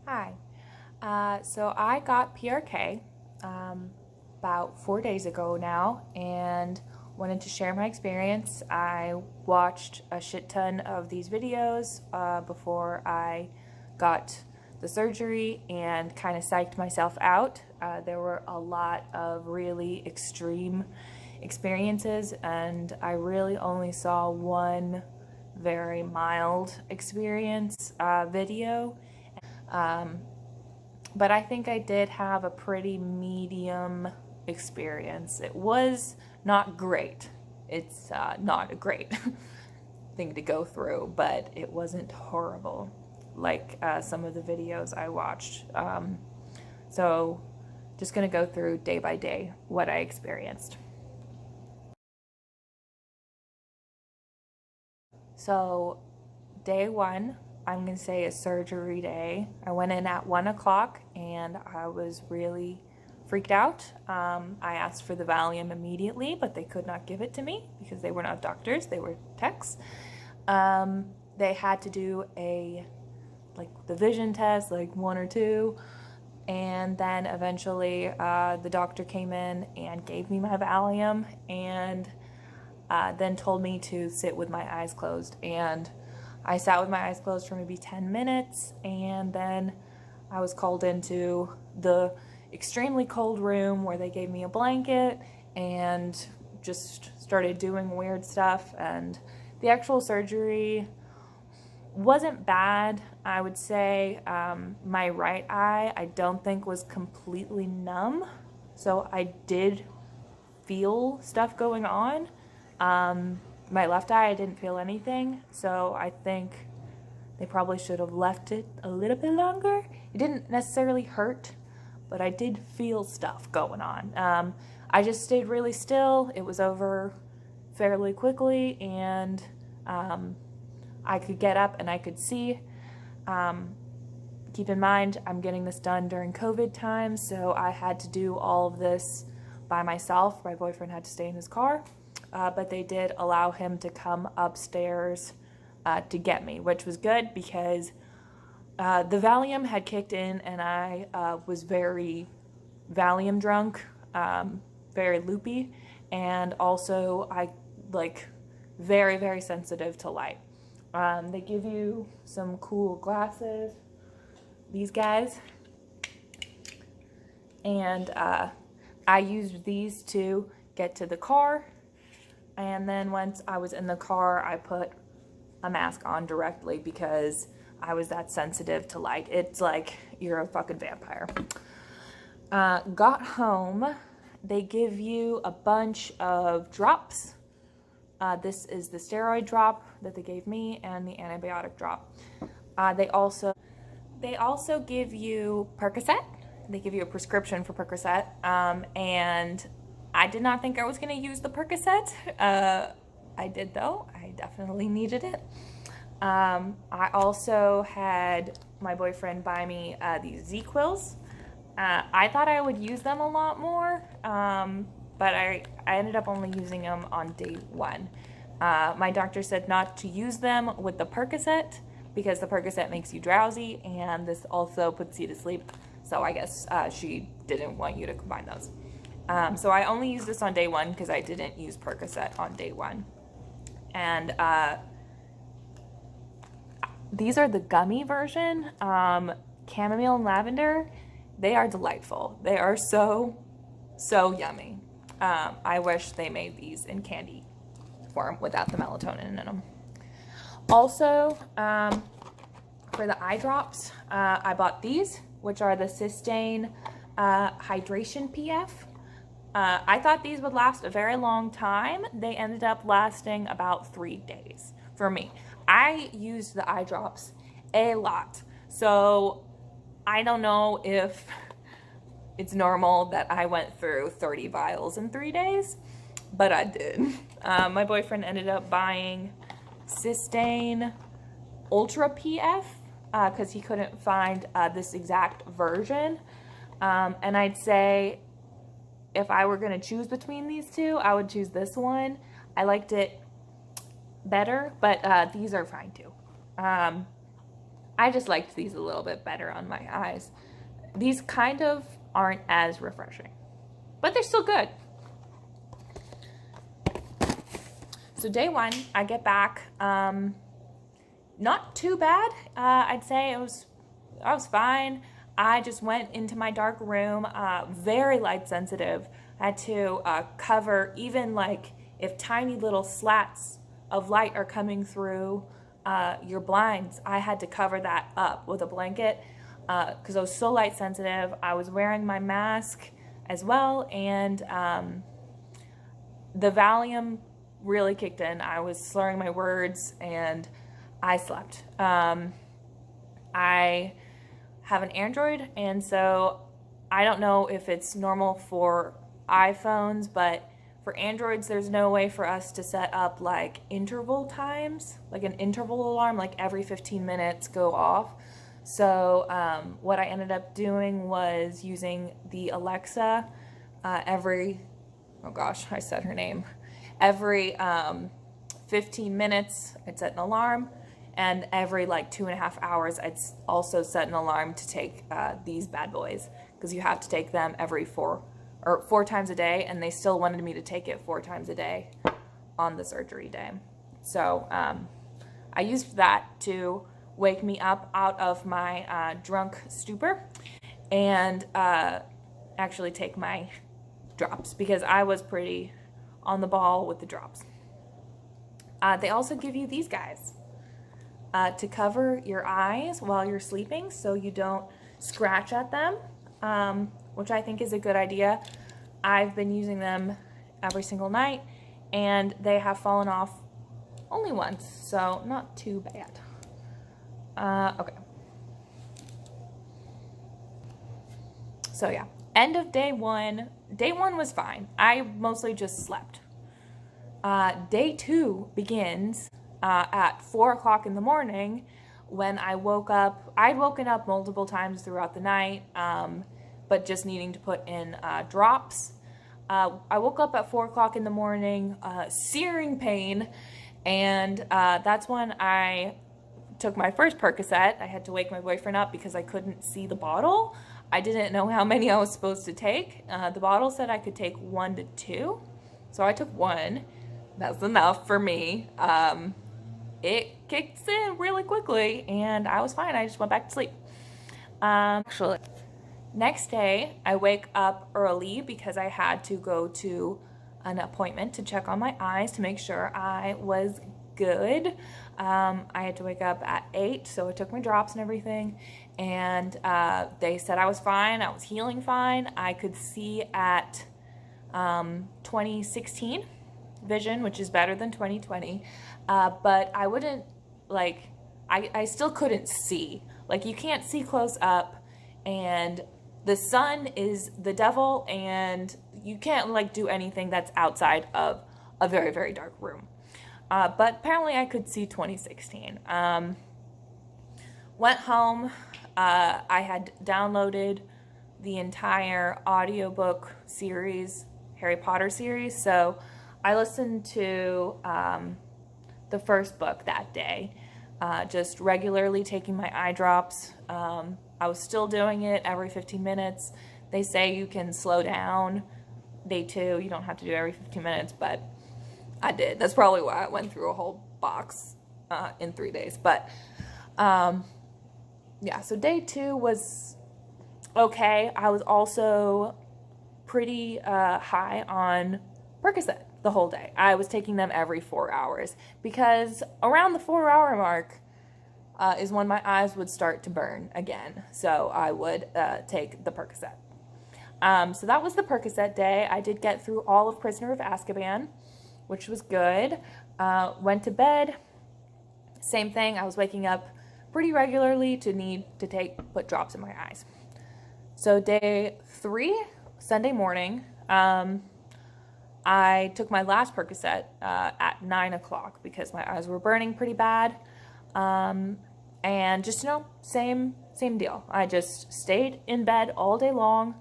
Hi. So I got PRK about 4 days ago now and wanted to share my experience. I watched a shit ton of these videos before I got the surgery and kind of psyched myself out. There were a lot of really extreme experiences, and I really only saw one very mild experience video. Um, but I think I did have a pretty medium experience. It was not great. It's not a great thing to go through, but it wasn't horrible like some of the videos I watched. So just gonna go through day by day what I experienced. So day one, I'm gonna say a surgery day. I went in at 1 o'clock and I was really freaked out. I asked for the Valium immediately, but they could not give it to me because they were not doctors, they were techs. They had to do the vision test, like one or two, and then eventually the doctor came in and gave me my Valium and then told me to sit with my eyes closed. And I sat with my eyes closed for maybe 10 minutes, and then I was called into the extremely cold room where they gave me a blanket and just started doing weird stuff. And the actual surgery wasn't bad, I would say. My right eye, I don't think was completely numb, so I did feel stuff going on. My left eye, I didn't feel anything, so I think they probably should have left it a little bit longer. It didn't necessarily hurt, but I did feel stuff going on. I just stayed really still. It was over fairly quickly, and I could get up and I could see. Keep in mind, I'm getting this done during COVID times, so I had to do all of this by myself. My boyfriend had to stay in his car, but they did allow him to come upstairs to get me, which was good because the Valium had kicked in and I was very Valium drunk, very loopy, and also I very, very sensitive to light. They give you some cool glasses, these guys, and I used these to get to the car, and then once I was in the car I put a mask on directly because I was that sensitive to light. It's like you're a fucking vampire. Got home, they give you a bunch of drops. This is the steroid drop that they gave me and the antibiotic drop. They also give you Percocet. They give you a prescription for Percocet, and I did not think I was going to use the Percocet. I did though. I definitely needed it. I also had my boyfriend buy me these Z-Quills. I thought I would use them a lot more, but I ended up only using them on day one. My doctor said not to use them with the Percocet because the Percocet makes you drowsy and this also puts you to sleep. So I guess she didn't want you to combine those. So I only used this on day one because I didn't use Percocet on day one. And these are the gummy version, chamomile and lavender. They are delightful. They are so yummy. I wish they made these in candy form without the melatonin in them. Also, for the eye drops, I bought these, which are the Cystane Hydration PF. I thought these would last a very long time. They ended up lasting about 3 days for me. I used the eye drops a lot, so I don't know if it's normal that I went through 30 vials in 3 days, but I did. My boyfriend ended up buying Cystane Ultra PF because he couldn't find this exact version. And I'd say if I were going to choose between these two, I would choose this one. I liked it better, but these are fine too. I just liked these a little bit better on my eyes. These kind of aren't as refreshing, but they're still good. So day one, I get back, not too bad. I'd say I was fine. I just went into my dark room, very light sensitive. I had to cover, even like if tiny little slats of light are coming through your blinds, I had to cover that up with a blanket because I was so light sensitive. I was wearing my mask as well, and the Valium really kicked in. I was slurring my words and I slept. I have an Android, and so I don't know if it's normal for iPhones, but for Androids, there's no way for us to set up like interval times, like an interval alarm, like every 15 minutes go off. So what I ended up doing was using the Alexa every, oh gosh, I said her name, every 15 minutes I'd set an alarm, and every like 2.5 hours I'd also set an alarm to take these bad boys, because you have to take them every 4 times a day, and they still wanted me to take it 4 times a day on the surgery day. So I used that to wake me up out of my drunk stupor and actually take my drops, because I was pretty on the ball with the drops. They also give you these guys to cover your eyes while you're sleeping so you don't scratch at them, which I think is a good idea. I've been using them every single night, and they have fallen off only once, so not too bad. Okay. So yeah, end of day one. Day one was fine. I mostly just slept. Day two begins at 4 o'clock in the morning when I woke up. I'd woken up multiple times throughout the night, but just needing to put in drops. I woke up at 4 o'clock in the morning, searing pain, and that's when I took my first Percocet. I had to wake my boyfriend up because I couldn't see the bottle. I didn't know how many I was supposed to take. The bottle said I could take 1 to 2, so I took 1. That's enough for me. It kicks in really quickly, and I was fine. I just went back to sleep. Actually, next day, I wake up early because I had to go to an appointment to check on my eyes to make sure I was good. I had to wake up at 8, so I took my drops and everything, and they said I was fine. I was healing fine. I could see at 2016 vision, which is better than 2020, but I wouldn't, like, I still couldn't see. Like, you can't see close up, and the sun is the devil, and you can't, like, do anything that's outside of a very, very dark room. But apparently I could see 2016. Went home. I had downloaded the entire audiobook series, Harry Potter series, so I listened to the first book that day, just regularly taking my eye drops. I was still doing it every 15 minutes. They say you can slow down. Day 2, you don't have to do it every 15 minutes, but I did. That's probably why I went through a whole box in 3 days. But yeah, so day 2 was okay. I was also pretty high on Percocet the whole day. I was taking them every 4 hours because around the 4-hour mark is when my eyes would start to burn again. So I would take the Percocet. So that was the Percocet day. I did get through all of Prisoner of Azkaban, which was good. Went to bed. Same thing. I was waking up pretty regularly to need to put drops in my eyes. So day 3, Sunday morning, I took my last Percocet at 9 o'clock because my eyes were burning pretty bad. And just, same deal. I just stayed in bed all day long,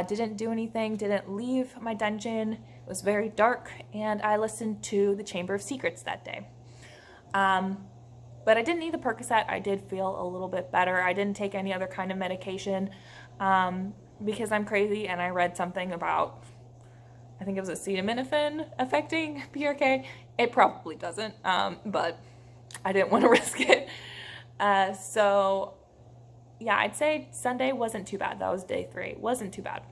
didn't do anything, didn't leave my dungeon. It was very dark, and I listened to The Chamber of Secrets that day. But I didn't need the Percocet. I did feel a little bit better. I didn't take any other kind of medication because I'm crazy, and I read something about, I think it was acetaminophen affecting PRK. It probably doesn't, but I didn't want to risk it. So yeah, I'd say Sunday wasn't too bad. That was day 3. Wasn't too bad.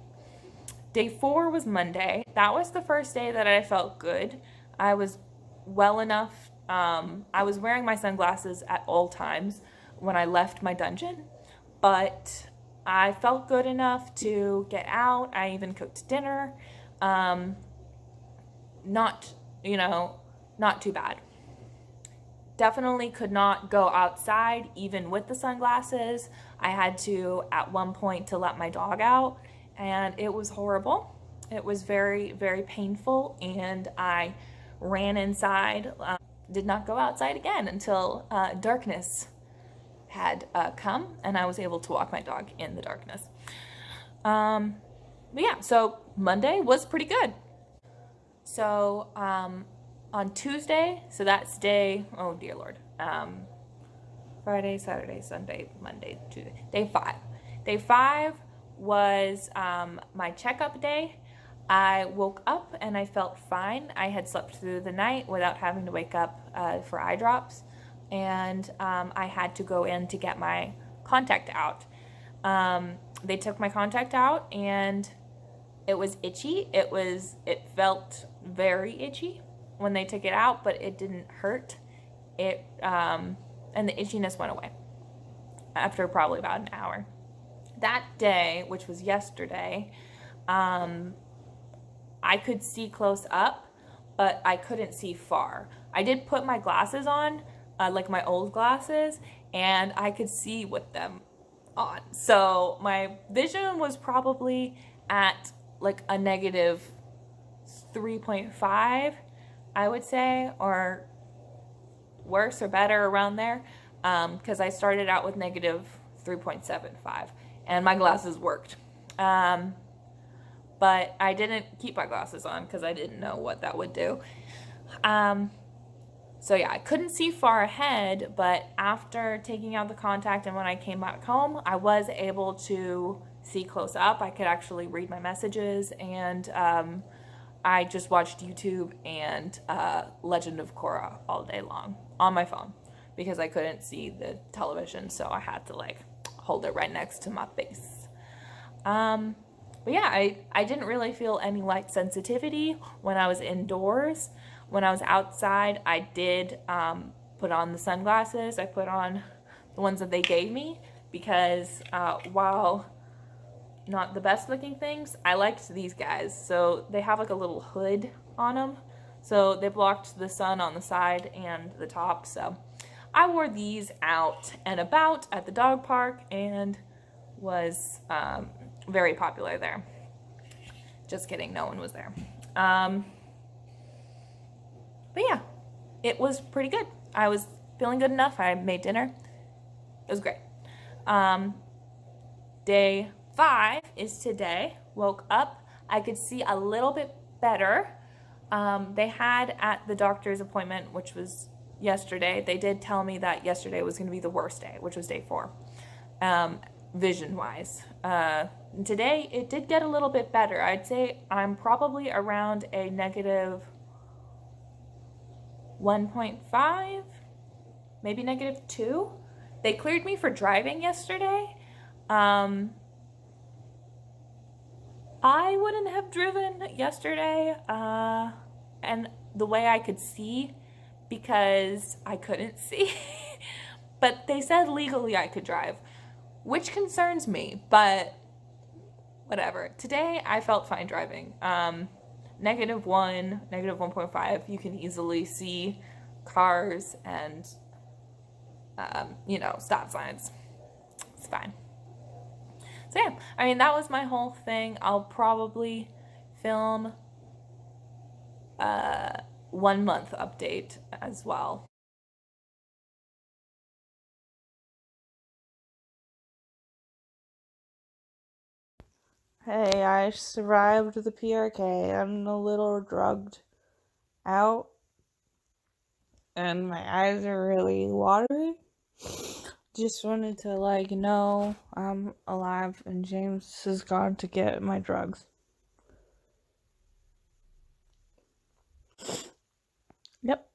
Day 4 was Monday. That was the first day that I felt good. I was well enough. I was wearing my sunglasses at all times when I left my dungeon, but I felt good enough to get out. I even cooked dinner. Um, not, not too bad. Definitely could not go outside even with the sunglasses. I had to at one point to let my dog out, and it was horrible. It was very, very painful, and I ran inside. Did not go outside again until darkness had come, and I was able to walk my dog in the darkness. But yeah, so Monday was pretty good. So on Tuesday, so that's day, oh dear Lord, Friday, Saturday, Sunday, Monday, Tuesday, day 5. Day 5 was my checkup day. I woke up and I felt fine. I had slept through the night without having to wake up for eye drops, and I had to go in to get my contact out. They took my contact out, and it was itchy. It felt very itchy when they took it out, but it didn't hurt. And the itchiness went away after probably about an hour. That day, which was yesterday, I could see close up, but I couldn't see far. I did put my glasses on, like my old glasses, and I could see with them on. So my vision was probably at like a negative 3.5, I would say, or worse or better around there, because I started out with negative 3.75, and my glasses worked. But I didn't keep my glasses on because I didn't know what that would do. So yeah, I couldn't see far ahead, but after taking out the contact and when I came back home, I was able to see close up. I could actually read my messages, and I just watched YouTube and Legend of Korra all day long on my phone because I couldn't see the television, so I had to like hold it right next to my face. But yeah, I didn't really feel any light sensitivity when I was indoors. When I was outside, I did put on the sunglasses. I put on the ones that they gave me because while not the best looking things, I liked these guys. So they have like a little hood on them. So they blocked the sun on the side and the top. So I wore these out and about at the dog park and was very popular there. Just kidding, no one was there. But yeah, it was pretty good. I was feeling good enough. I made dinner. It was great. Day 5 is today. Woke up. I could see a little bit better. They had at the doctor's appointment, which was yesterday, they did tell me that yesterday was going to be the worst day, which was day 4, vision-wise. Today, it did get a little bit better. I'd say I'm probably around a negative 1.5, maybe negative 2. They cleared me for driving yesterday. I wouldn't have driven yesterday, and the way I could see, because I couldn't see. But they said legally I could drive, which concerns me, but whatever. Today I felt fine driving. Negative 1, negative 1.5, you can easily see cars and, stop signs. It's fine. So yeah, I mean, that was my whole thing. I'll probably film a 1 month update as well. Hey, I survived the PRK. I'm a little drugged out and my eyes are really watery. Just wanted to know I'm alive and James has gone to get my drugs. Yep.